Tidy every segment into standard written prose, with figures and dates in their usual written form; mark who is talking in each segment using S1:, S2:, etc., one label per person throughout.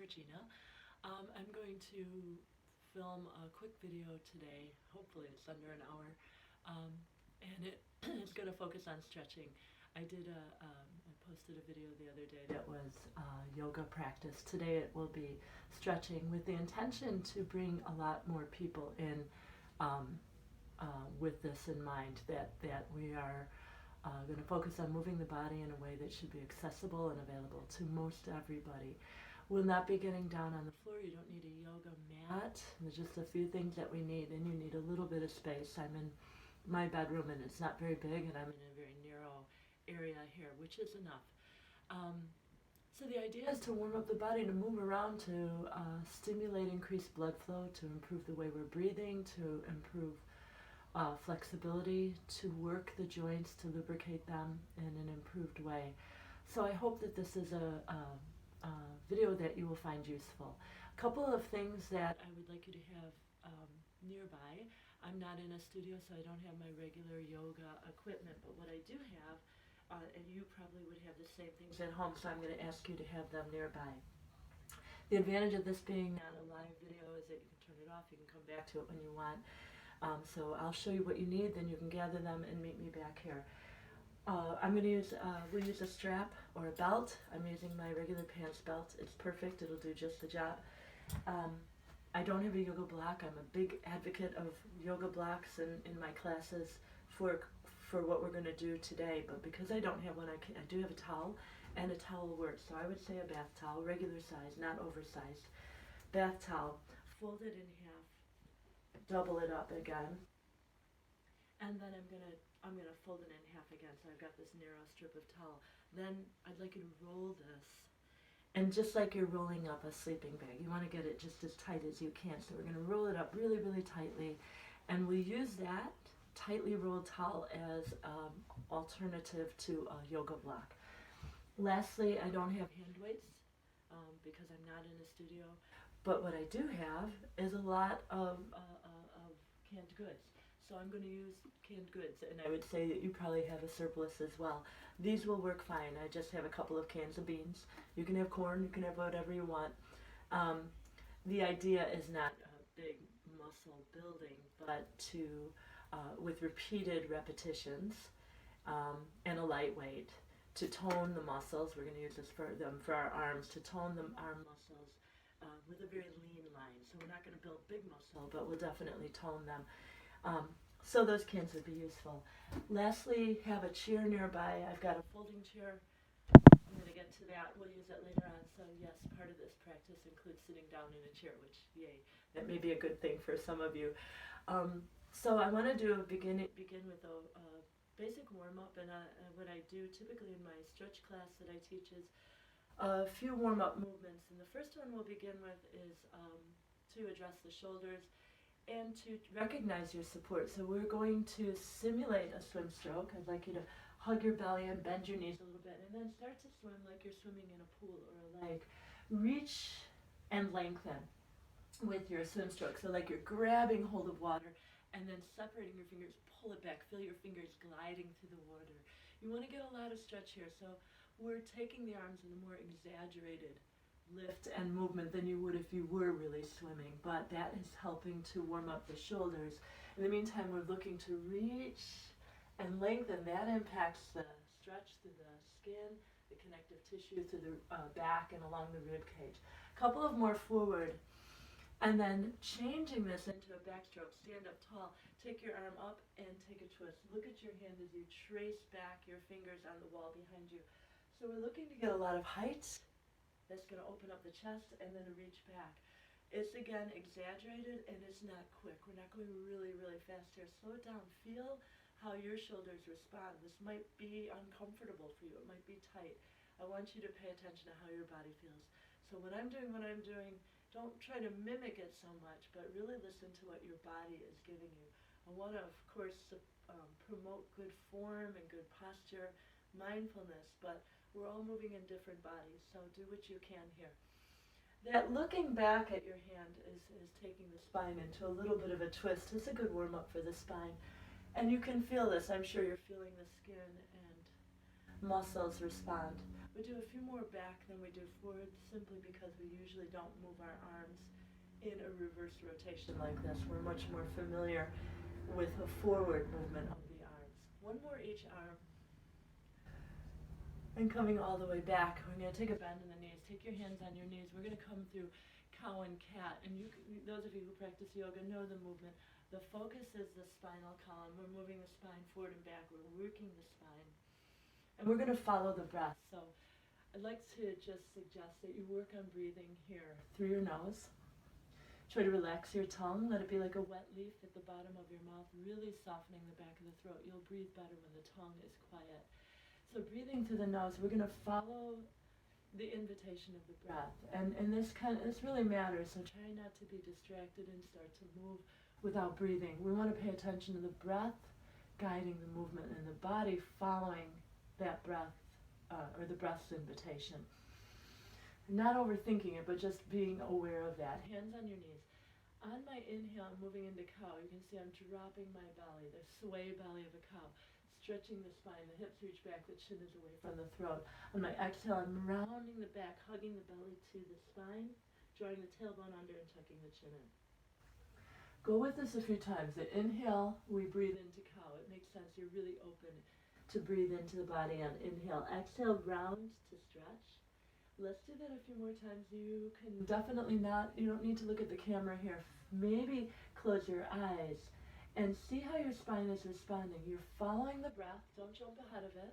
S1: Regina. I'm going to film a quick video today. Hopefully it's under an hour. And it's going to focus on stretching. I posted a video the other day that was yoga practice. Today it will be stretching with the intention to bring a lot more people in um, with this in mind, that we are going to focus on moving the body in a way that should be accessible and available to most everybody. We'll not be getting down on the floor. You don't need a yoga mat. There's just a few things that we need, and you need a little bit of space. I'm in my bedroom, and it's not very big, and I'm in a very narrow area here, which is enough. So the idea is to warm up the body, to move around, to stimulate increased blood flow, to improve the way we're breathing, to improve flexibility, to work the joints, to lubricate them in an improved way. So I hope that this is a video that you will find useful. A couple of things that I would like you to have nearby. I'm not in a studio, so I don't have my regular yoga equipment, but what I do have, and you probably would have the same things at home, so I'm going to ask you to have them nearby. The advantage of this being not a live video is that you can turn it off, you can come back to it when you want. So I'll show you what you need, then you can gather them and meet me back here. We'll use a strap or a belt. I'm using my regular pants belt. It's perfect, it'll do just the job. I don't have a yoga block. I'm a big advocate of yoga blocks in my classes for what we're going to do today, but because I don't have one, I do have a towel, and a towel works. So I would say a bath towel, regular size, not oversized. Bath towel, fold it in half, double it up again, and then I'm gonna fold it in half again, so I've got this narrow strip of towel. Then I'd like you to roll this, and just like you're rolling up a sleeping bag, you want to get it just as tight as you can. So we're gonna roll it up really, really tightly, and we use that tightly rolled towel as alternative to a yoga block. Lastly, I don't have hand weights because I'm not in a studio, but what I do have is a lot of canned goods. So I'm going to use canned goods, and I would say that you probably have a surplus as well. These will work fine. I just have a couple of cans of beans. You can have corn, you can have whatever you want. The idea is not big muscle building, but to, with repeated repetitions and a lightweight, to tone the muscles. We're going to use this for our arms, to tone the arm muscles with a very lean line. So we're not going to build big muscle, but we'll definitely tone them. So those cans would be useful. Lastly, have a chair nearby. I've got a folding chair. I'm going to get to that. We'll use that later on. So yes, part of this practice includes sitting down in a chair, which, yay, that may be a good thing for some of you. So I want to begin with a basic warm-up, and what I do typically in my stretch class that I teach is a few warm-up movements. And the first one we'll begin with is to address the shoulders and to recognize your support. So we're going to simulate a swim stroke. I'd like you to hug your belly and bend your knees a little bit, and then start to swim like you're swimming in a pool or a lake. Reach and lengthen with your swim stroke. So like you're grabbing hold of water and then separating your fingers, pull it back, feel your fingers gliding through the water. You want to get a lot of stretch here. So we're taking the arms in a more exaggerated lift and movement than you would if you were really swimming, but that is helping to warm up the shoulders. In the meantime, we're looking to reach and lengthen. That impacts the stretch through the skin, the connective tissue through the back and along the rib cage. A couple of more forward, and then changing this into a backstroke. Stand up tall, take your arm up and take a twist. Look at your hand as you trace back your fingers on the wall behind you. So we're looking to get a lot of height. That's going to open up the chest, and then a reach back. It's, again, exaggerated, and it's not quick. We're not going really, really fast here. Slow it down. Feel how your shoulders respond. This might be uncomfortable for you. It might be tight. I want you to pay attention to how your body feels. So when I'm doing what I'm doing, don't try to mimic it so much, but really listen to what your body is giving you. I want to, of course, promote good form and good posture, mindfulness, but we're all moving in different bodies, so do what you can here. That looking back at your hand is taking the spine into a little bit of a twist. It's a good warm-up for the spine. And you can feel this. I'm sure you're feeling the skin and muscles respond. We do a few more back than we do forward simply because we usually don't move our arms in a reverse rotation like this. We're much more familiar with a forward movement of the arms. One more each arm. And coming all the way back, we're going to take a bend in the knees. Take your hands on your knees. We're going to come through cow and cat. And those of you who practice yoga know the movement. The focus is the spinal column. We're moving the spine forward and back. We're working the spine. And we're going to follow the breath. So I'd like to just suggest that you work on breathing here through your nose. Try to relax your tongue. Let it be like a wet leaf at the bottom of your mouth, really softening the back of the throat. You'll breathe better when the tongue is quiet. So breathing through the nose, we're going to follow the invitation of the breath. And this really matters, so try not to be distracted and start to move without breathing. We want to pay attention to the breath guiding the movement and the body following that breath, or the breath's invitation. Not overthinking it, but just being aware of that. Hands on your knees. On my inhale, I'm moving into cow. You can see I'm dropping my belly, the sway belly of a cow. Stretching the spine, the hips reach back, the chin is away from the throat. On my exhale, I'm rounding the back, hugging the belly to the spine, drawing the tailbone under and tucking the chin in. Go with this a few times. The inhale, we breathe into cow. It makes sense. You're really open to breathe into the body on inhale. Exhale, round to stretch. Let's do that a few more times. You can definitely not, you don't need to look at the camera here. Maybe close your eyes and see how your spine is responding. You're following the breath. Don't jump ahead of it.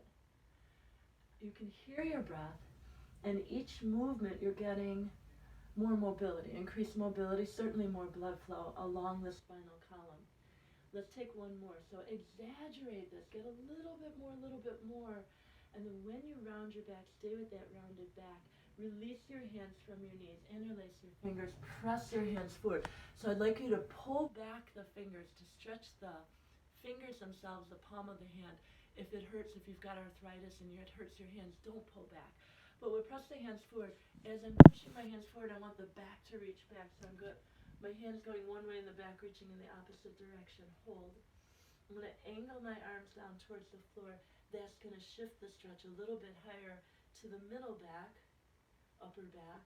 S1: You can hear your breath. And each movement, you're getting more mobility. Increased mobility, certainly more blood flow along the spinal column. Let's take one more. So exaggerate this. Get a little bit more. And then when you round your back, stay with that rounded back. Release your hands from your knees. Interlace your fingers. Press your hands forward. So I'd like you to pull back the fingers to stretch the fingers themselves, the palm of the hand. If it hurts, if you've got arthritis and it hurts your hands, don't pull back. But we'll press the hands forward. As I'm pushing my hands forward, I want the back to reach back. So I'm good. My hands going one way in the back, reaching in the opposite direction. Hold. I'm going to angle my arms down towards the floor. That's going to shift the stretch a little bit higher to the middle back, upper back.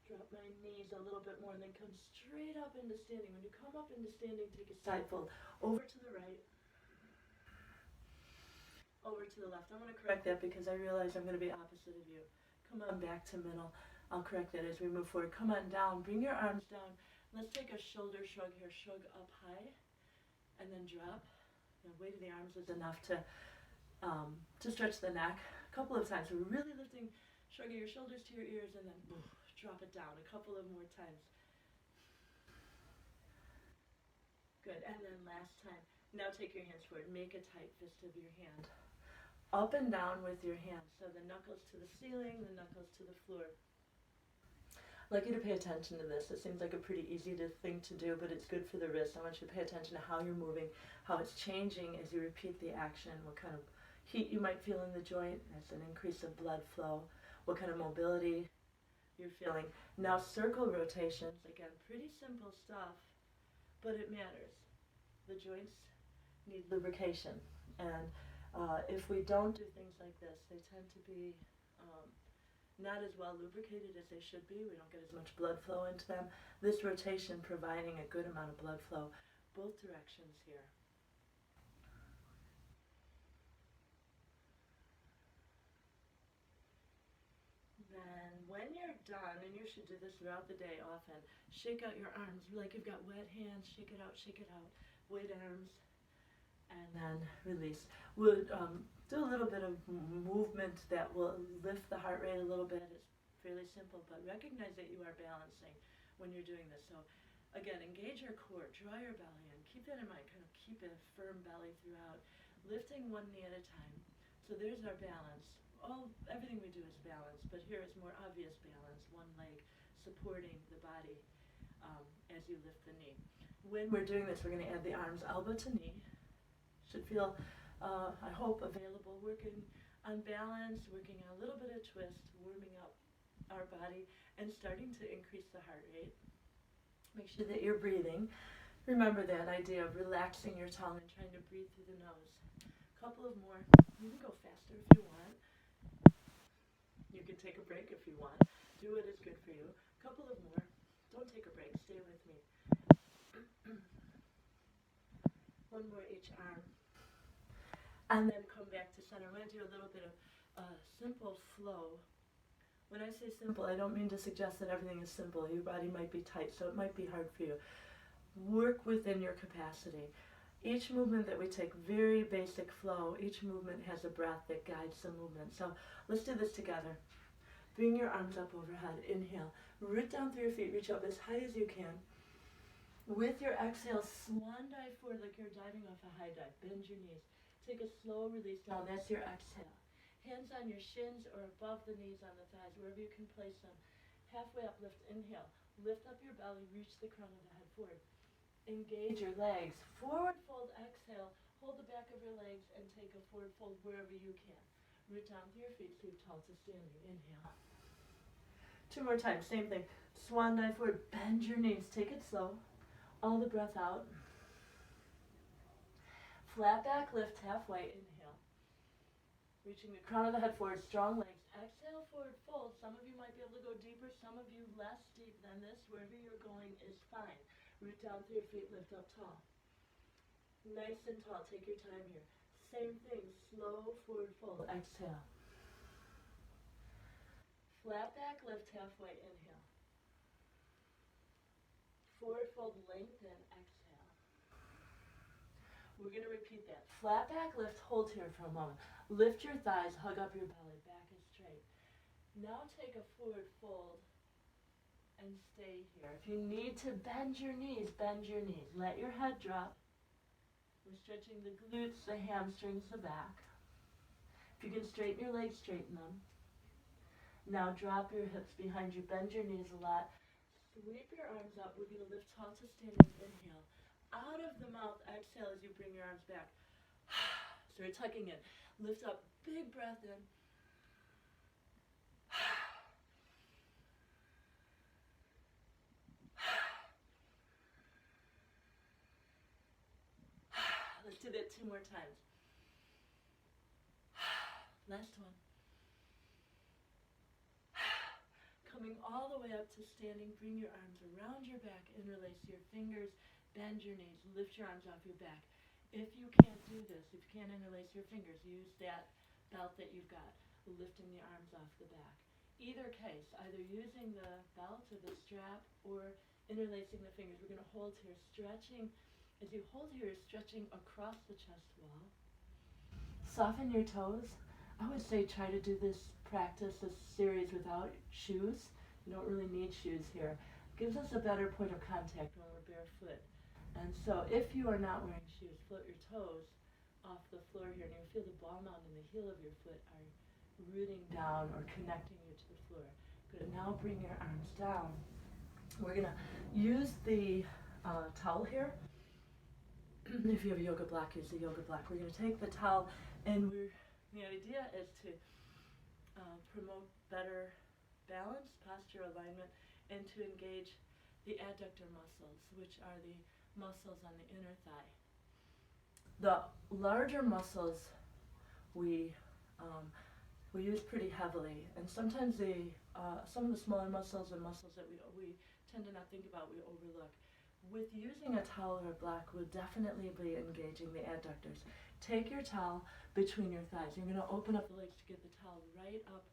S1: Drop my knees a little bit more and then come straight up into standing. When you come up into standing, take a side fold. Over to the right. Over to the left. I'm going to correct that because I realize I'm going to be opposite of you. Come on back to middle. I'll correct that as we move forward. Come on down. Bring your arms down. Let's take a shoulder shrug here. Shrug up high and then drop. The weight of the arms is enough to stretch the neck a couple of times. So we're really lifting, shrugging your shoulders to your ears and then drop it down a couple of more times. Good. And then last time. Now take your hands forward. Make a tight fist of your hand. Up and down with your hands. So the knuckles to the ceiling, the knuckles to the floor. I'd like you to pay attention to this. It seems like a pretty easy thing to do, but it's good for the wrist. I want you to pay attention to how you're moving, how it's changing as you repeat the action, what kind of heat you might feel in the joint as an increase of blood flow, what kind of mobility you're feeling. Now circle rotations, again, pretty simple stuff, but it matters. The joints need lubrication, and if we don't do things like this, they tend to be not as well lubricated as they should be. We don't get as much blood flow into them. This rotation providing a good amount of blood flow both directions here. Then when you're done, and you should do this throughout the day often, shake out your arms like you've got wet hands. Shake it out, wet arms, and then release. We'll do a little bit of movement that will lift the heart rate a little bit. It's fairly simple, but recognize that you are balancing when you're doing this. So again, engage your core, draw your belly in. Keep that in mind, kind of keep a firm belly throughout. Lifting one knee at a time. So there's our balance. Everything we do is balance, but here is more obvious balance. One leg supporting the body as you lift the knee. When we're doing this, we're going to add the arms elbow to knee. Should feel, I hope, available. Working on balance, working on a little bit of twist, warming up our body, and starting to increase the heart rate. Make sure that you're breathing. Remember that idea of relaxing your tongue and trying to breathe through the nose. A couple of more. You can go faster if you want. take a break if you want. Do what is good for you. A couple of more. Don't take a break. Stay with me. One more each arm. And then come back to center. I'm going to do a little bit of simple flow. When I say simple, I don't mean to suggest that everything is simple. Your body might be tight, so it might be hard for you. Work within your capacity. Each movement that we take, very basic flow, each movement has a breath that guides the movement. So let's do this together. Bring your arms up overhead. Inhale. Root down through your feet. Reach up as high as you can. With your exhale, swan dive forward like you're diving off a high dive. Bend your knees. Take a slow release down. That's your exhale. Hands on your shins or above the knees on the thighs, wherever you can place them. Halfway up, lift. Inhale. Lift up your belly. Reach the crown of the head forward. Engage your legs. Forward fold, exhale. Hold the back of your legs and take a forward fold wherever you can. Root down through your feet, sleep tall to standing. Inhale. 2 more times, same thing. Swan dive forward. Bend your knees. Take it slow. All the breath out. Flat back, lift halfway. Inhale. Reaching the crown of the head forward, strong legs. Exhale, forward fold. Some of you might be able to go deeper, some of you less deep than this. Wherever you're going is fine. Root down through your feet, lift up tall. Nice and tall, take your time here. Same thing, slow forward fold. Exhale. Flat back, lift halfway. Inhale. Forward fold, lengthen. Exhale. We're going to repeat that. Flat back, lift, hold here for a moment. Lift your thighs, hug up your belly, back is straight. Now take a forward fold and stay here. If you need to bend your knees, bend your knees. Let your head drop. We're stretching the glutes, the hamstrings, the back. If you can straighten your legs, straighten them. Now drop your hips behind you, bend your knees a lot. Sweep your arms up. We're going to lift tall to standing. Inhale. Out of the mouth, exhale as you bring your arms back. Start tucking in. Lift up, big breath in. Let's do that 2 more times. Last one. Coming all the way up to standing, bring your arms around your back, interlace your fingers, bend your knees, lift your arms off your back. If you can't do this, if you can't interlace your fingers, use that belt that you've got, lifting the arms off the back. Either case, either using the belt or the strap or interlacing the fingers. We're going to hold here, stretching. As you hold here, stretching across the chest wall. Soften your toes. I would say try to do this series without shoes. You don't really need shoes here. It gives us a better point of contact when we're barefoot. And so if you are not wearing shoes, float your toes off the floor here, and you feel the ball mound and the heel of your foot are rooting down or connecting you to the floor. Good. Now bring your arms down. We're going to use the towel here. If you have a yoga block, use the yoga block. We're going to take the towel, and the idea is to promote better balance, posture alignment, and to engage the adductor muscles, which are the muscles on the inner thigh. The larger muscles we use pretty heavily, and sometimes some of the smaller muscles and muscles that we tend to not think about, we overlook. With using a towel or a block, we'll definitely be engaging the adductors. Take your towel between your thighs. You're going to open up the legs to get the towel right up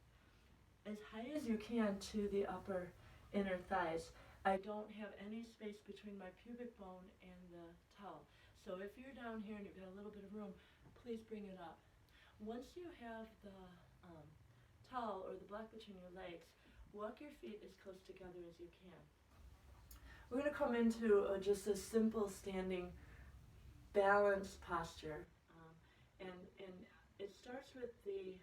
S1: as high as you can to the upper inner thighs. I don't have any space between my pubic bone and the towel. So if you're down here and you've got a little bit of room, please bring it up. Once you have the towel or the block between your legs, walk your feet as close together as you can. We're going to come into just a simple standing balanced posture. And it starts with the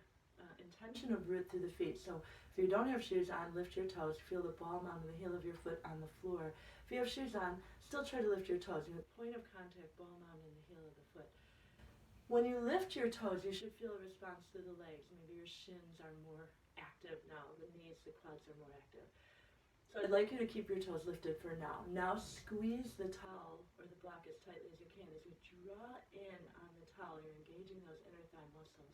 S1: intention of root through the feet. So if you don't have shoes on, lift your toes. Feel the ball mound and the heel of your foot on the floor. If you have shoes on, still try to lift your toes. You have point of contact, ball mound and the heel of the foot. When you lift your toes, you should feel a response to the legs. Maybe your shins are more active now. The knees, the quads are more active. So I'd like you to keep your toes lifted for now. Now squeeze the towel or the block as tightly as you can. As you draw in on the towel, you're engaging those inner thigh muscles.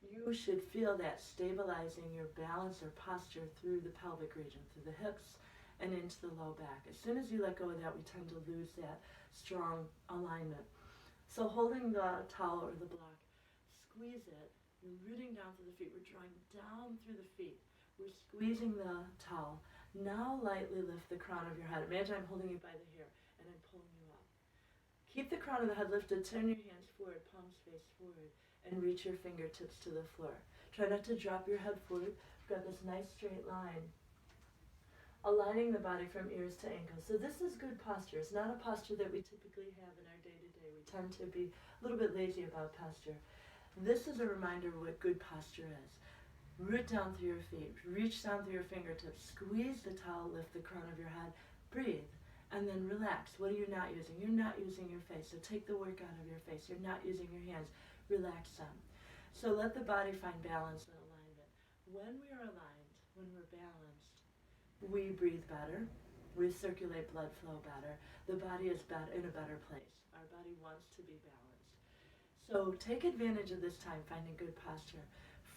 S1: You should feel that stabilizing your balance or posture through the pelvic region, through the hips and into the low back. As soon as you let go of that, we tend to lose that strong alignment. So holding the towel or the block, squeeze it. You're rooting down through the feet. We're drawing down through the feet. We're squeezing the towel. Now lightly lift the crown of your head. Imagine I'm holding you by the hair and I'm pulling you up. Keep the crown of the head lifted. Turn your hands forward, palms face forward, and reach your fingertips to the floor. Try not to drop your head forward. We've got this nice straight line, aligning the body from ears to ankles. So this is good posture. It's not a posture that we typically have in our day-to-day. We tend to be a little bit lazy about posture. This is a reminder of what good posture is. Root down through your feet. Reach down through your fingertips. Squeeze the towel, lift the crown of your head. Breathe. And then relax. What are you not using? You're not using your face. So take the work out of your face. You're not using your hands. Relax them. So let the body find balance and alignment. When we are aligned, when we're balanced, we breathe better. We circulate blood flow better. The body is in a better place. Our body wants to be balanced. So take advantage of this time, finding good posture.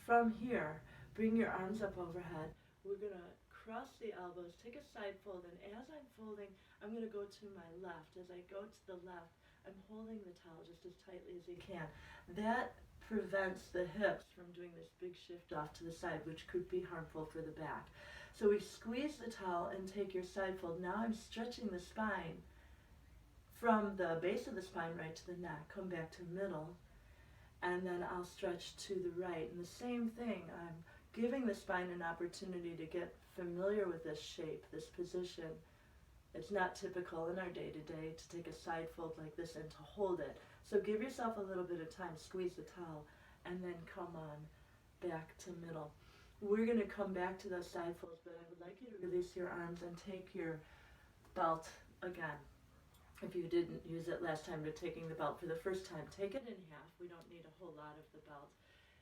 S1: From here, bring your arms up overhead. We're going to cross the elbows, take a side fold, and as I'm folding, I'm going to go to my left. As I go to the left, I'm holding the towel just as tightly as you can. That prevents the hips from doing this big shift off to the side, which could be harmful for the back. So we squeeze the towel and take your side fold. Now I'm stretching the spine from the base of the spine right to the neck. Come back to middle, and then I'll stretch to the right. And the same thing, I'm giving the spine an opportunity to get familiar with this shape, this position. It's not typical in our day-to-day to take a side fold like this and to hold it. So give yourself a little bit of time, squeeze the towel, and then come on back to middle. We're going to come back to those side folds, but I would like you to release your arms and take your belt again. If you didn't use it last time, but taking the belt for the first time, take it in half. We don't need a whole lot of the belt.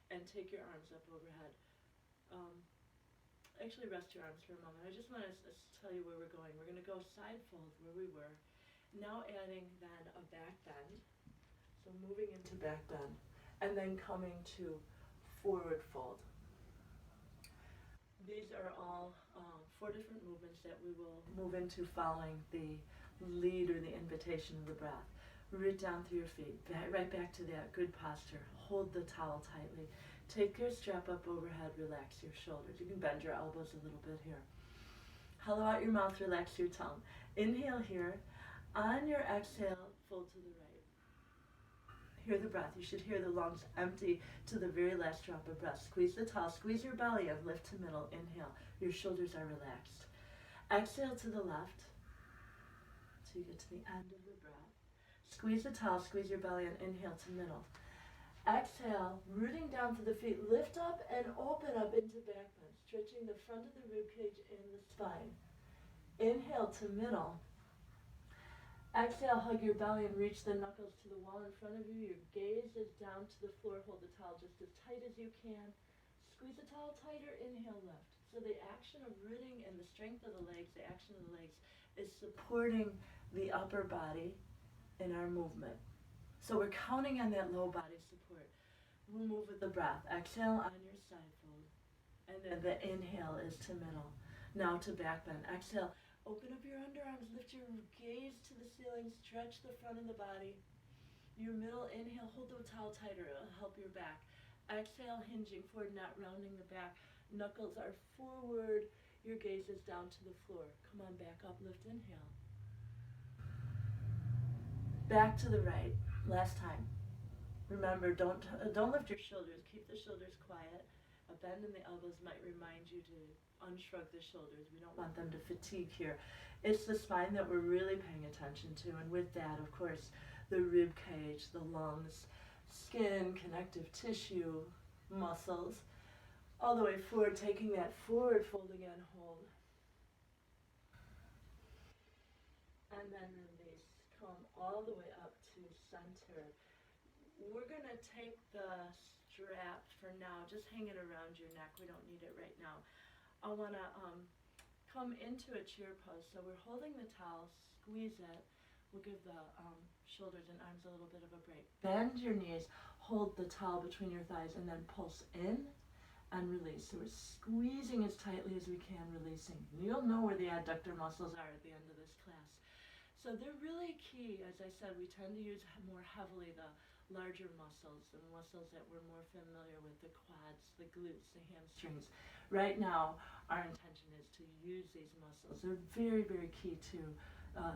S1: And take your arms up overhead. Actually, rest your arms for a moment. I just want to tell you where we're going. We're going to go side fold where we were. Now adding then a back bend. So moving into back bend. And then coming to forward fold. These are all 4 different movements that we will move into following the lead or the invitation of the breath. Root down through your feet, right back to that good posture. Hold the towel tightly. Take your strap up overhead, relax your shoulders. You can bend your elbows a little bit here. Hollow out your mouth, relax your tongue. Inhale here. On your exhale, fold to the right. Hear the breath. You should hear the lungs empty to the very last drop of breath. Squeeze the towel, squeeze your belly up, lift to middle. Inhale. Your shoulders are relaxed. Exhale to the left till you get to the end of the breath. Squeeze the towel, squeeze your belly, and inhale to middle. Exhale, rooting down to the feet, lift up and open up into back bend, stretching the front of the rib cage and the spine. Inhale to middle. Exhale, hug your belly and reach the knuckles to the wall in front of you. Your gaze is down to the floor. Hold the towel just as tight as you can. Squeeze the towel tighter, inhale, lift. So the action of rooting and the strength of the legs, the action of the legs, is supporting the upper body in our movement. So we're counting on that low body support. We'll move with the breath. Exhale on your side fold. And then the inhale is to middle. Now to back bend. Exhale. Open up your underarms. Lift your gaze to the ceiling. Stretch the front of the body. Your middle inhale. Hold the towel tighter. It'll help your back. Exhale, hinging forward, not rounding the back. Knuckles are forward. Your gaze is down to the floor. Come on, back up. Lift, inhale. Back to the right. Last time. Remember, don't lift your shoulders. Keep the shoulders quiet. A bend in the elbows might remind you to unshrug the shoulders. We don't want them to fatigue here. It's the spine that we're really paying attention to. And with that, of course, the rib cage, the lungs, skin, connective tissue, muscles, all the way forward, taking that forward fold again, hold. And then release. Come all the way up to center. We're going to take the strap for now, just hang it around your neck. We don't need it right now. I want to come into a chair pose. So we're holding the towel, squeeze it. We'll give the shoulders and arms a little bit of a break. Bend your knees, hold the towel between your thighs and then pulse in and release. So we're squeezing as tightly as we can, releasing. You'll know where the adductor muscles are at the end of this class. So they're really key. As I said, we tend to use more heavily the larger muscles, the muscles that we're more familiar with, the quads, the glutes, the hamstrings. Right now, our intention is to use these muscles. They're very, very key to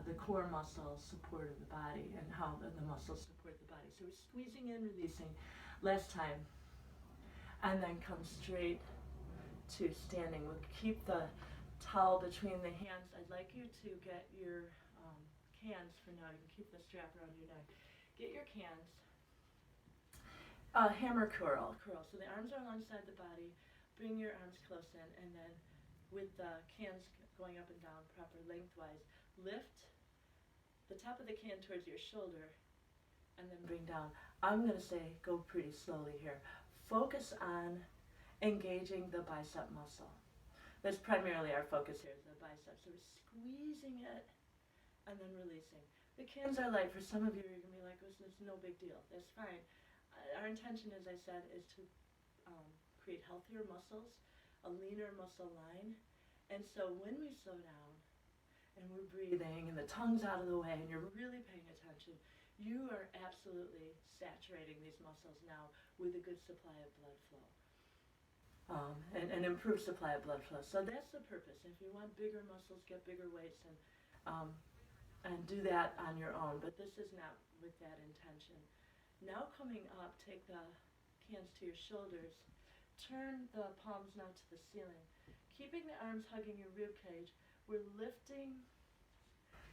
S1: the core muscle support of the body and how the muscles support the body. So we're squeezing in, releasing. Last time. And then come straight to standing. We'll keep the towel between the hands. I'd like you to get your cans for now. You can keep the strap around your neck. Get your cans. Hammer curl. So the arms are alongside the body. Bring your arms close in, and then with the cans going up and down proper lengthwise, lift the top of the can towards your shoulder, and then bring down. I'm going to say go pretty slowly here. Focus on engaging the bicep muscle. That's primarily our focus here, is the bicep. So we're squeezing it and then releasing. The cans are light. For some of you, you're going to be like, this is no big deal. That's fine. Our intention, as I said, is to create healthier muscles, a leaner muscle line. And so when we slow down and we're breathing and the tongue's out of the way and you're really paying attention, you are absolutely saturating these muscles now with a good supply of blood flow. And improved supply of blood flow. So that's the purpose. If you want bigger muscles, get bigger weights and do that on your own. But this is not with that intention. Now coming up, take the cans to your shoulders. Turn the palms now to the ceiling. Keeping the arms hugging your rib cage, we're lifting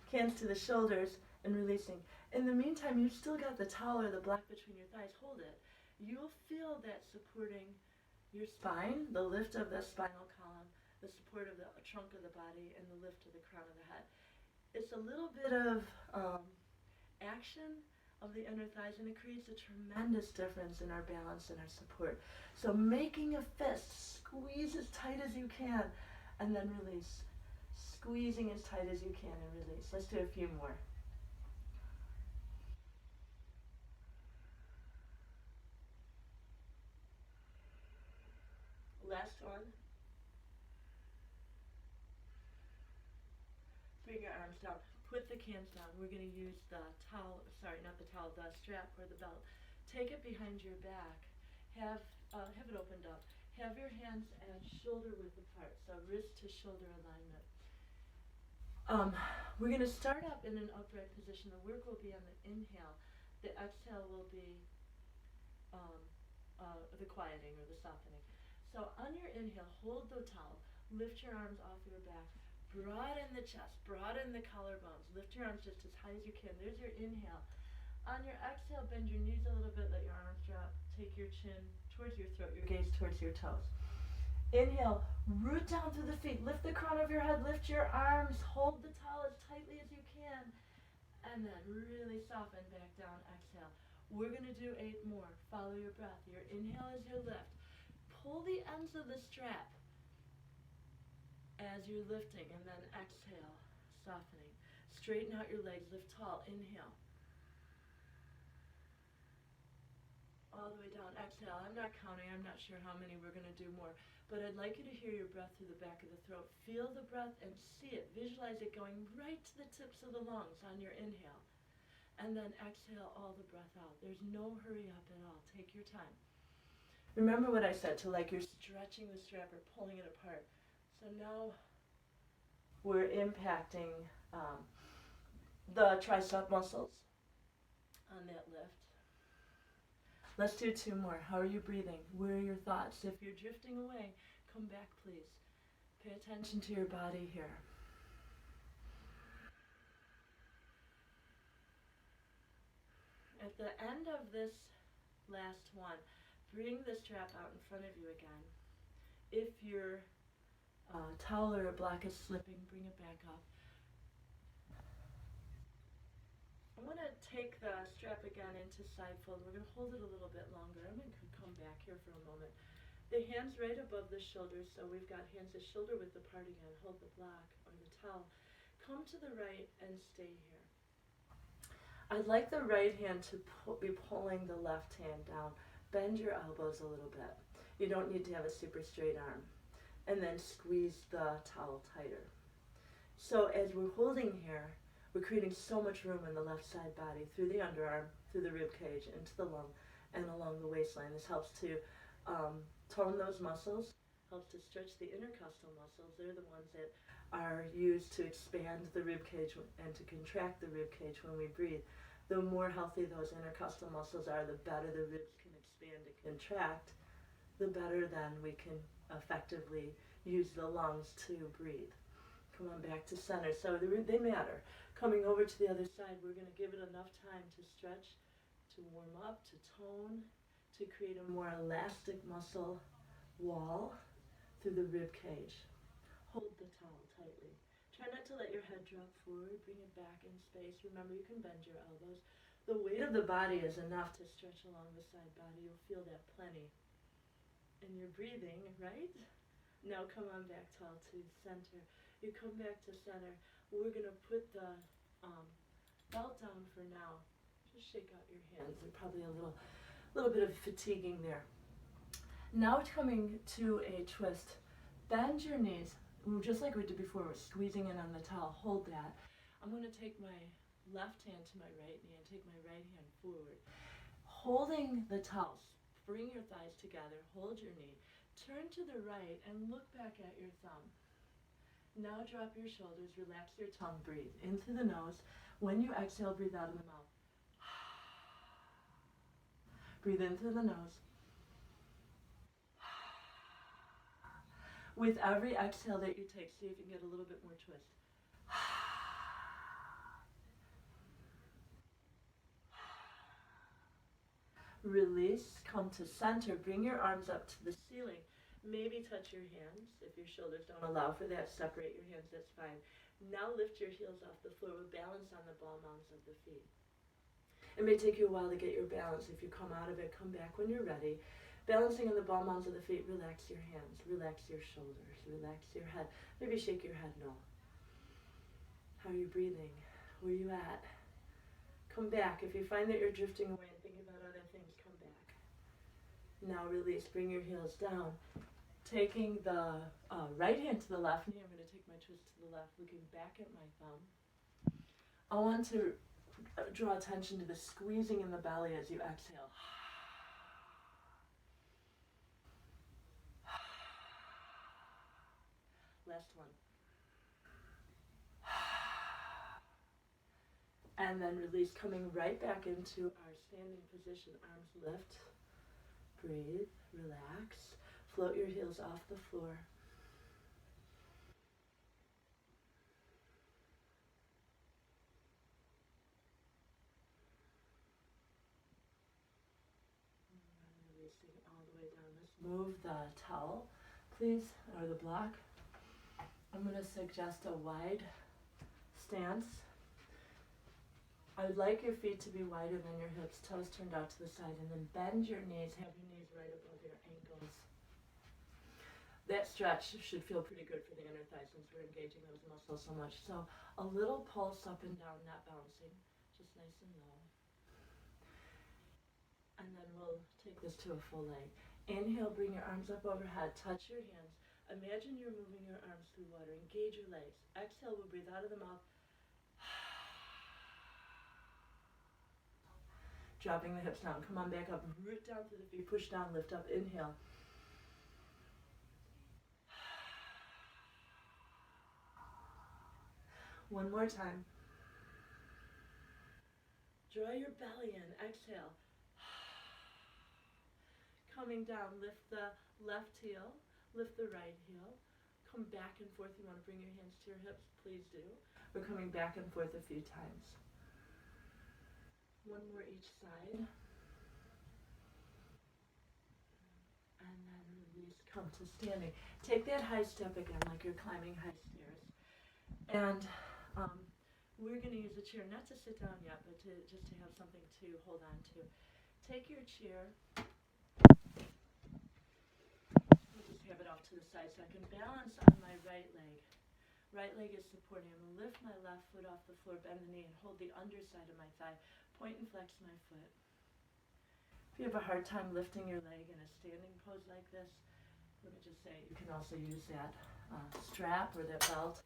S1: hands to the shoulders and releasing. In the meantime, you've still got the towel or the block between your thighs. Hold it. You'll feel that supporting your spine, the lift of the spinal column, the support of the trunk of the body, and the lift of the crown of the head. It's a little bit of action of the inner thighs, and it creates a tremendous difference in our balance and our support. So making a fist, squeeze as tight as you can, and then release. Squeezing as tight as you can and release. Let's do a few more. Last one. Bring your arms down. Put the cans down. We're going to use the towel, the strap or the belt. Take it behind your back. Have it opened up. Have your hands at shoulder width apart, so wrist to shoulder alignment. We're going to start up in an upright position. The work will be on the inhale. The exhale will be the quieting or the softening. So on your inhale, hold the towel. Lift your arms off your back. Broaden the chest, broaden the collarbones. Lift your arms just as high as you can. There's your inhale. On your exhale, bend your knees a little bit, let your arms drop. Take your chin towards your throat, your gaze towards your toes. Inhale, root down through the feet. Lift the crown of your head, lift your arms. Hold the towel as tightly as you can. And then really soften back down, exhale. We're going to do 8 more. Follow your breath. Your inhale is your lift. Pull the ends of the strap as you're lifting, and then exhale, softening. Straighten out your legs, lift tall, inhale. All the way down, exhale. I'm not counting, I'm not sure how many we're going to do more, but I'd like you to hear your breath through the back of the throat. Feel the breath and see it, visualize it going right to the tips of the lungs on your inhale. And then exhale all the breath out. There's no hurry up at all, take your time. Remember what I said, to like you're stretching the strap or pulling it apart. So now we're impacting the tricep muscles on that lift. Let's do 2 more. How are you breathing? Where are your thoughts? If you're drifting away, come back, please. Pay attention to your body here. At the end of this last one, bring the strap out in front of you again. If your towel or a block is slipping, bring it back up. I'm going to take the strap again into side fold. We're going to hold it a little bit longer. I'm going to come back here for a moment. The hands right above the shoulders, so we've got hands at shoulder width apart again. Hold the block or the towel. Come to the right and stay here. I'd like the right hand to be pulling the left hand down. Bend your elbows a little bit. You don't need to have a super straight arm. And then squeeze the towel tighter. So as we're holding here, we're creating so much room in the left side body, through the underarm, through the rib cage, into the lung, and along the waistline. This helps to tone those muscles, helps to stretch the intercostal muscles. They're the ones that are used to expand the rib cage and to contract the rib cage when we breathe. The more healthy those intercostal muscles are, the better the ribs can expand and contract, the better then we can effectively use the lungs to breathe. Come on back to center. So they matter. Coming over to the other side, we're going to give it enough time to stretch, to warm up, to tone, to create a more elastic muscle wall through the rib cage. Hold the towel tightly. Try not to let your head drop forward. Bring it back in space. Remember, you can bend your elbows. The weight of the body is enough to stretch along the side body. You'll feel that plenty. And you're breathing, right? Now come on back tall to center. You come back to center. We're going to put the belt down for now. Just shake out your hands. They're probably a little bit of fatiguing there. Now coming to a twist. Bend your knees, just like we did before. We're squeezing in on the towel. Hold that. I'm going to take my left hand to my right knee and take my right hand forward. Holding the towel, bring your thighs together. Hold your knee. Turn to the right and look back at your thumb. Now drop your shoulders, relax your tongue, breathe in through the nose. When you exhale, breathe out of the mouth. Breathe in through the nose. With every exhale that you take, see if you can get a little bit more twist. Release, come to center, bring your arms up to the ceiling. Maybe touch your hands. If your shoulders don't allow for that, separate your hands, that's fine. Now lift your heels off the floor with balance on the ball mounds of the feet. It may take you a while to get your balance. If you come out of it, come back when you're ready. Balancing on the ball mounds of the feet, relax your hands, relax your shoulders, relax your head. Maybe shake your head no. How are you breathing? Where are you at? Come back. If you find that you're drifting away and thinking about other things, come back. Now release, bring your heels down. Taking the right hand to the left knee, I'm going to take my twist to the left, looking back at my thumb. I want to draw attention to the squeezing in the belly as you exhale. Last one. And then release, coming right back into our standing position. Arms lift, breathe, relax. Float your heels off the floor. And releasing all the way down. Let's move the towel, please, or the block. I'm going to suggest a wide stance. I would like your feet to be wider than your hips, toes turned out to the side, and then bend your knees, have your knees right above your ankles. That stretch should feel pretty good for the inner thighs since we're engaging those muscles so much. So a little pulse up and down, not bouncing, just nice and low. And then we'll take this to a full leg. Inhale, bring your arms up overhead, touch your hands. Imagine you're moving your arms through water. Engage your legs. Exhale, we'll breathe out of the mouth. Dropping the hips down. Come on back up. Root down through the feet. Push down. Lift up. Inhale. One more time. Draw your belly in. Exhale. Coming down. Lift the left heel. Lift the right heel. Come back and forth. You want to bring your hands to your hips? Please do. We're coming back and forth a few times. One more each side. And then release, come to standing. Take that high step again like you're climbing high stairs. And we're going to use a chair, not to sit down yet, but just to have something to hold on to. Take your chair. I'll just have it off to the side so I can balance on my right leg. Right leg is supporting. I'm going to lift my left foot off the floor, bend the knee, and hold the underside of my thigh. point and flex my foot. If you have a hard time lifting your leg in a standing pose like this, let me just say you can also use that strap or that belt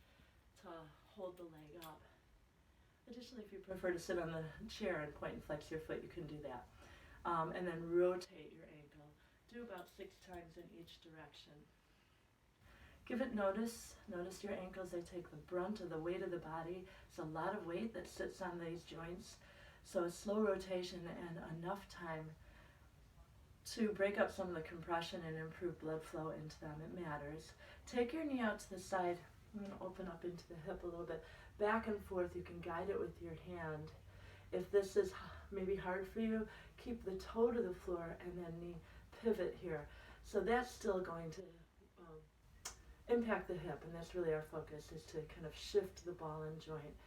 S1: to hold the leg up. Additionally, if you prefer to sit on the chair and point and flex your foot, you can do that. And then rotate your ankle. Do about 6 times in each direction. Give it notice. Notice your ankles, they take the brunt of the weight of the body. It's a lot of weight that sits on these joints. So a slow rotation and enough time to break up some of the compression and improve blood flow into them. It matters. Take your knee out to the side. I'm going to open up into the hip a little bit. Back and forth, you can guide it with your hand. If this is maybe hard for you, keep the toe to the floor and then knee pivot here. So that's still going to impact the hip, and that's really our focus, is to kind of shift the ball and joint.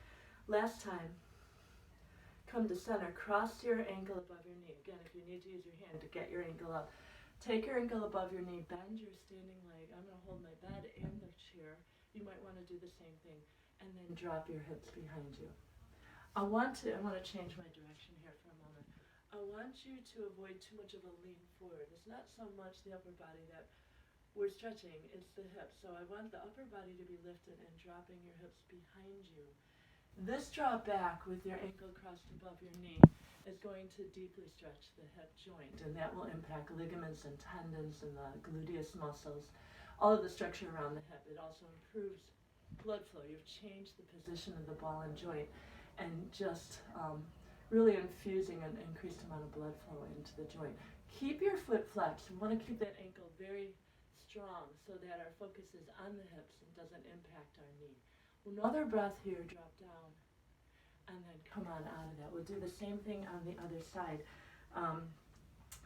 S1: Last time, come to center, cross your ankle above your knee. Again, if you need to use your hand to get your ankle up. Take your ankle above your knee, bend your standing leg. I'm going to hold my bed and the chair. You might want to do the same thing. And then drop your hips behind you. I want to change my direction here for a moment. I want you to avoid too much of a lean forward. It's not so much the upper body that we're stretching, it's the hips. So I want the upper body to be lifted and dropping your hips behind you. This drop back with your ankle crossed above your knee is going to deeply stretch the hip joint, and that will impact ligaments and tendons and the gluteus muscles, all of the structure around the hip. It also improves blood flow. You've changed the position of the ball and joint and just really infusing an increased amount of blood flow into the joint. Keep your foot flexed. We want to keep that ankle very strong so that our focus is on the hips and doesn't impact our knee. Another breath here, drop down, and then come on out of that. We'll do the same thing on the other side.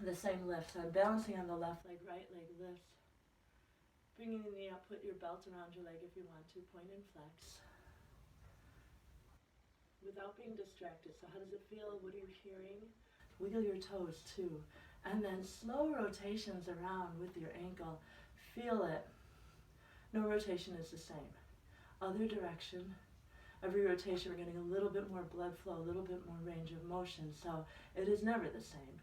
S1: The same lifts. I'm balancing on the left leg, right leg lifts. Bringing the knee up, put your belt around your leg if you want to, point and flex. Without being distracted. So how does it feel? What are you hearing? Wiggle your toes too. And then slow rotations around with your ankle. Feel it. No rotation is the same. Other direction. Every rotation we're getting a little bit more blood flow, a little bit more range of motion. So it is never the same.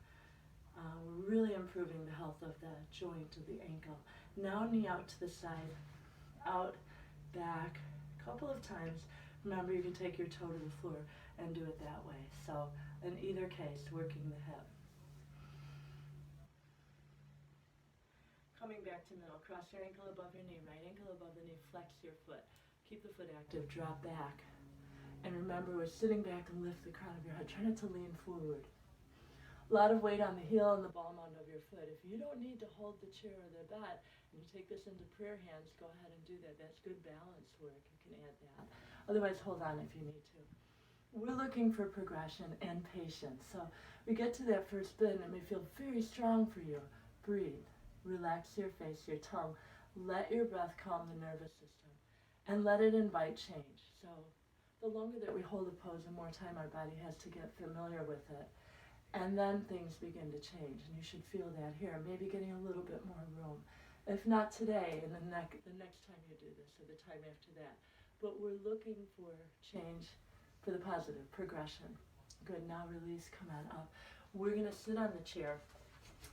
S1: We're really improving the health of the joint of the ankle. Now knee out to the side, out, back, a couple of times. Remember, you can take your toe to the floor and do it that way. So in either case, working the hip. Coming back to middle, cross your ankle above your knee, right ankle above the knee, flex your foot. Keep the foot active, drop back. And remember, we're sitting back and lift the crown of your head. Try not to lean forward. A lot of weight on the heel and the ball mound of your foot. If you don't need to hold the chair or the bed, and you take this into prayer hands, go ahead and do that. That's good balance work. You can add that. Otherwise, hold on if you need to. We're looking for progression and patience. So we get to that first bit, and it may feel very strong for you. Breathe. Relax your face, your tongue. Let your breath calm the nervous system. And let it invite change. So the longer that we hold a pose, the more time our body has to get familiar with it. And then things begin to change, and you should feel that here, maybe getting a little bit more room. If not today, and the next time you do this, or the time after that. But we're looking for change for the positive, progression. Good, now release, come on up. We're gonna sit on the chair.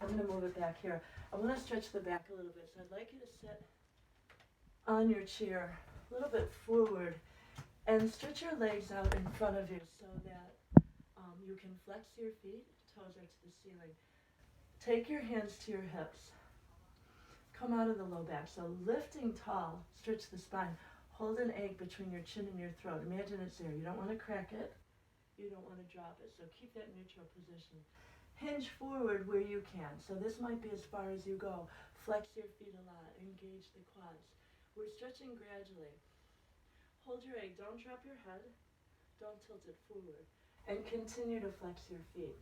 S1: I'm gonna move it back here. I wanna stretch the back a little bit, so I'd like you to sit on your chair a little bit forward and stretch your legs out in front of you so that you can flex your feet, toes are to the ceiling. Take your hands to your hips. Come out of the low back. So lifting tall, stretch the spine. Hold an egg between your chin and your throat. Imagine it's there. You don't want to crack it. You don't want to drop it. So keep that neutral position. Hinge forward where you can. So this might be as far as you go. Flex your feet a lot. Engage the quads. We're stretching gradually. Hold your egg. Don't drop your head. Don't tilt it forward. And continue to flex your feet.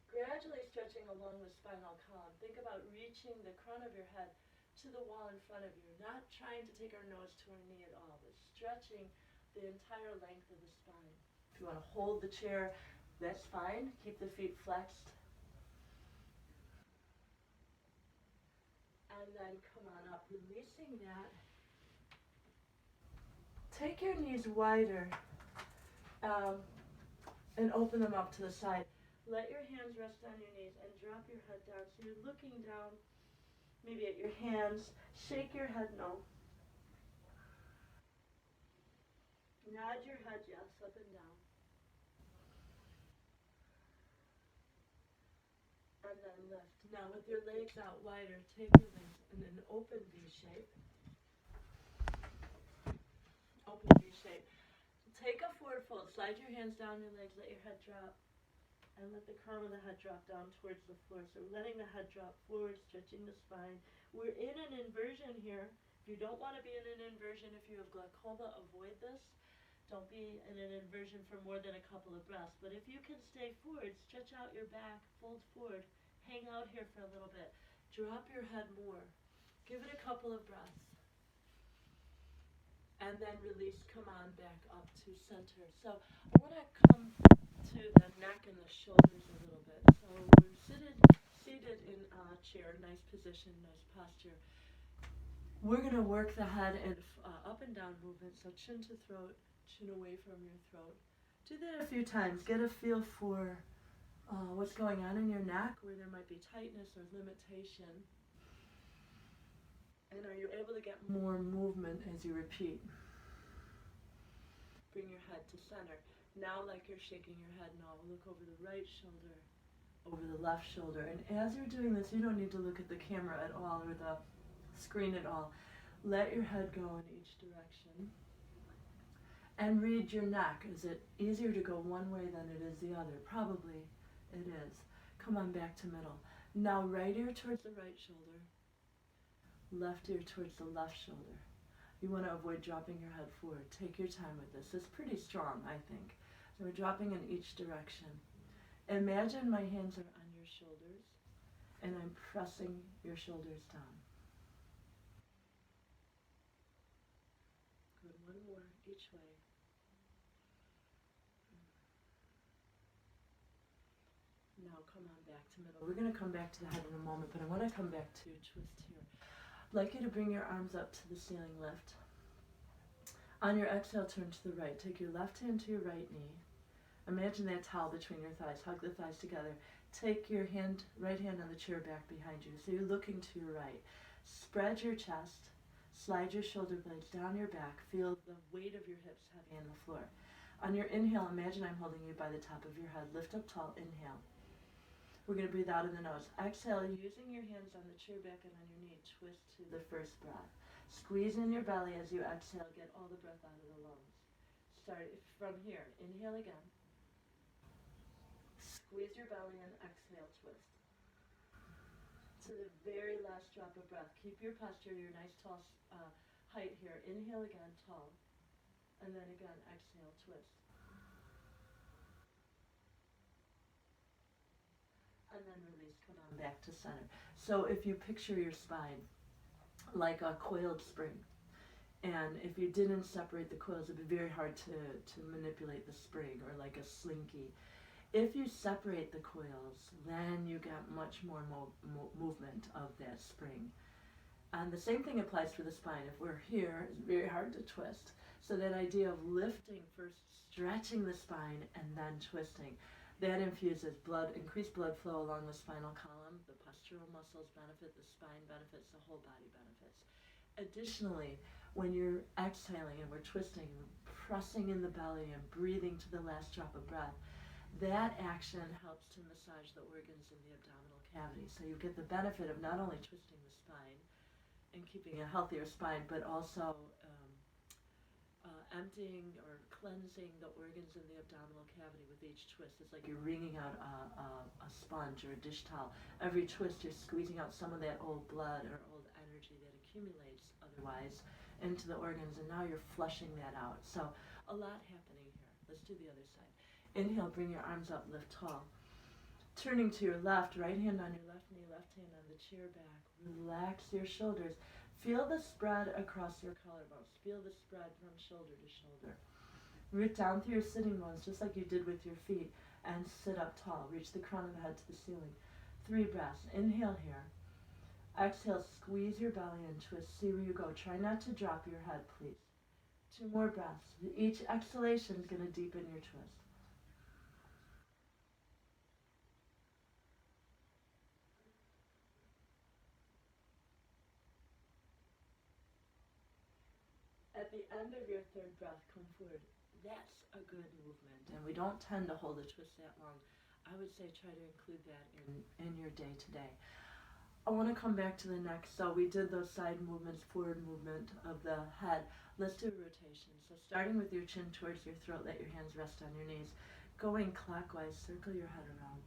S1: Gradually stretching along the spinal column. Think about reaching the crown of your head to the wall in front of you. Not trying to take our nose to our knee at all, but stretching the entire length of the spine. If you want to hold the chair, that's fine. Keep the feet flexed. And then come on up, releasing that. Take your knees wider um, and open them up to the side. Let your hands rest on your knees and drop your head down. So you're looking down, maybe at your hands. Shake your head no. Nod your head yes, up and down. And then lift. Now with your legs out wider, take your legs in an open V shape. Open V shape. Take a forward fold. Slide your hands down your legs. Let your head drop. And let the crown of the head drop down towards the floor. So letting the head drop forward, stretching the spine. We're in an inversion here. If you don't want to be in an inversion, if you have glaucoma, avoid this. Don't be in an inversion for more than a couple of breaths. But if you can stay forward, stretch out your back, fold forward, hang out here for a little bit. Drop your head more. Give it a couple of breaths. And then release, come on back up to center. So I want to come to the neck and the shoulders a little bit. So we're seated in a chair, nice position, nice posture. We're going to work the head in up and down movement, so chin to throat, chin away from your throat. Do that a few times. Get a feel for what's going on in your neck, where there might be tightness or limitation. And are you able to get more movement as you repeat? Bring your head to center. Now, like you're shaking your head, no, look over the right shoulder, over the left shoulder. And as you're doing this, you don't need to look at the camera at all or the screen at all. Let your head go in each direction. And read your neck. Is it easier to go one way than it is the other? Probably it is. Come on back to middle. Now right ear towards the right shoulder, left ear towards the left shoulder. You want to avoid dropping your head forward. Take your time with this. It's pretty strong, I think. So we're dropping in each direction. Imagine my hands are on your shoulders, and I'm pressing your shoulders down. Good, one more each way. Now come on back to middle. We're going to come back to the head in a moment, but I want to come back to twist here. I'd like you to bring your arms up to the ceiling, lift. On your exhale, turn to the right. Take your left hand to your right knee. Imagine that towel between your thighs. Hug the thighs together. Take your right hand on the chair back behind you. So you're looking to your right. Spread your chest. Slide your shoulder blades down your back. Feel the weight of your hips heavy on the floor. On your inhale, imagine I'm holding you by the top of your head. Lift up tall. Inhale. We're going to breathe out in the nose. Exhale, using your hands on the chair back and on your knee. Twist to the first breath. Squeeze in your belly as you exhale. Get all the breath out of the lungs. Start from here. Inhale again. Squeeze your belly and exhale, twist. To the very last drop of breath. Keep your posture, your nice tall height here. Inhale again, tall. And then again, exhale, twist. And then release, come on back to center. So if you picture your spine like a coiled spring, and if you didn't separate the coils, it'd be very hard to manipulate the spring, or like a slinky. If you separate the coils, then you get much more movement of that spring. And the same thing applies for the spine. If we're here, it's very hard to twist. So that idea of lifting first, stretching the spine, and then twisting, that infuses increased blood flow along the spinal column. The postural muscles benefit, the spine benefits, the whole body benefits. Additionally, when you're exhaling and we're twisting, pressing in the belly and breathing to the last drop of breath, that action helps to massage the organs in the abdominal cavity. So you get the benefit of not only twisting the spine and keeping a healthier spine, but also emptying or cleansing the organs in the abdominal cavity with each twist. It's like you're wringing out a sponge or a dish towel. Every twist, you're squeezing out some of that old blood or old energy that accumulates otherwise into the organs, and now you're flushing that out. So a lot happening here. Let's do the other side. Inhale, bring your arms up, lift tall. Turning to your left, right hand on your left knee, left hand on the chair back. Relax your shoulders. Feel the spread across your collarbones. Feel the spread from shoulder to shoulder. Root down through your sitting bones, just like you did with your feet, and sit up tall. Reach the crown of the head to the ceiling. 3 breaths. Inhale here. Exhale, squeeze your belly and twist. See where you go. Try not to drop your head, please. 2 more breaths. Each exhalation is going to deepen your twist. At the end of your third breath, come forward. That's a good movement, and we don't tend to hold a twist that long. I would say try to include that in your day today. I want to come back to the neck. So we did those side movements, forward movement of the head. Let's do a rotation. So starting with your chin towards your throat, let your hands rest on your knees. Going clockwise, circle your head around.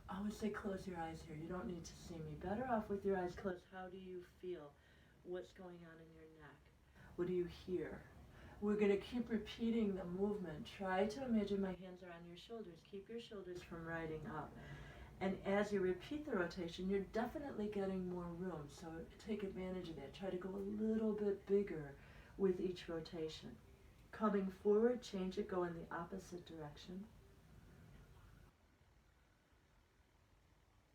S1: I always say close your eyes here. You don't need to see me. Better off with your eyes closed. How do you feel? What's going on in your neck? What do you hear? We're going to keep repeating the movement. Try to imagine my hands are on your shoulders. Keep your shoulders from riding up. And as you repeat the rotation, you're definitely getting more room. So take advantage of that. Try to go a little bit bigger with each rotation. Coming forward, change it, go in the opposite direction.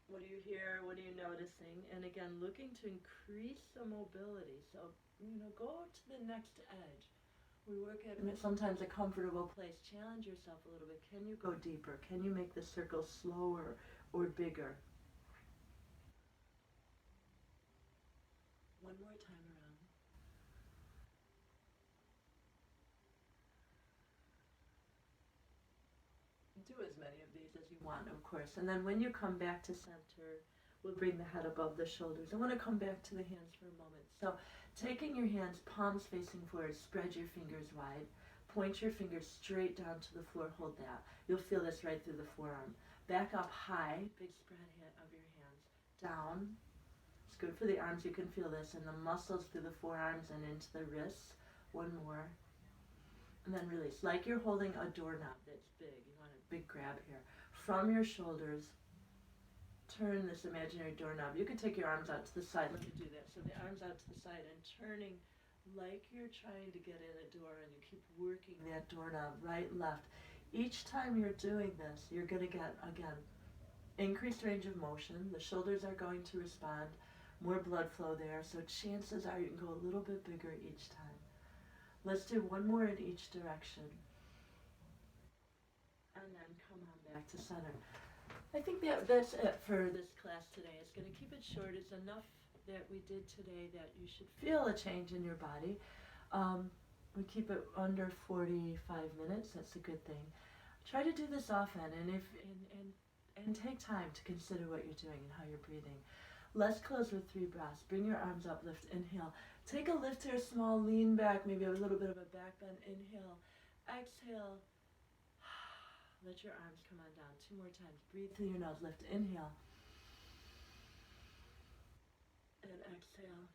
S1: What do you hear? What are you noticing? And again, looking to increase the mobility. So, go to the next edge. We work at sometimes a comfortable place. Challenge yourself a little bit. Can you go deeper? Can you make the circle slower or bigger? One more time around. Do as many of these as you want, of course. And then when you come back to center, we'll bring the head above the shoulders. I want to come back to the hands for a moment. So taking your hands, palms facing forward, spread your fingers wide. Point your fingers straight down to the floor. Hold that. You'll feel this right through the forearm. Back up high, big spread of your hands. Down. It's good for the arms. You can feel this. And the muscles through the forearms and into the wrists. One more. And then release. Like you're holding a doorknob that's big. You want a big grab here. From your shoulders, turn this imaginary doorknob. You can take your arms out to the side. Let me do that. So the arms out to the side and turning like you're trying to get in a door, and you keep working that doorknob right, left. Each time you're doing this, you're going to get, again, increased range of motion. The shoulders are going to respond. More blood flow there. So chances are you can go a little bit bigger each time. Let's do one more in each direction. And then come on back to center. I think that's it for this class today. It's going to keep it short. It's enough that we did today that you should feel a change in your body. We keep it under 45 minutes. That's a good thing. Try to do this often, and take time to consider what you're doing and how you're breathing. Let's close with 3 breaths. Bring your arms up, lift, inhale. Take a lift here, small, lean back, maybe a little bit of a back bend. Inhale, exhale. Let your arms come on down. 2 more times. Breathe through your nose. Lift, inhale. And exhale.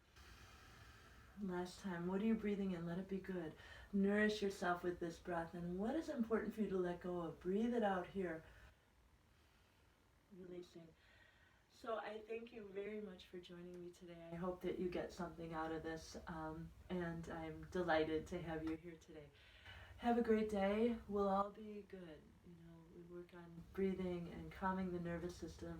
S1: Last time. What are you breathing in? Let it be good. Nourish yourself with this breath. And what is important for you to let go of? Breathe it out here. Releasing. So I thank you very much for joining me today. I hope that you get something out of this. And I'm delighted to have you here today. Have a great day. We'll all be good. We work on breathing and calming the nervous system,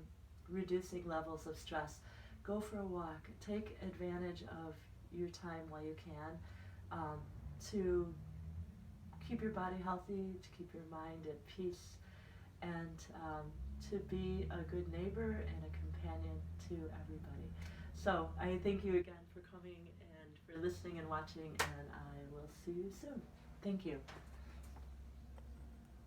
S1: reducing levels of stress. Go for a walk. Take advantage of your time while you can, to keep your body healthy, to keep your mind at peace, and to be a good neighbor and a companion to everybody. So I thank you again for coming and for listening and watching, and I will see you soon. Thank you.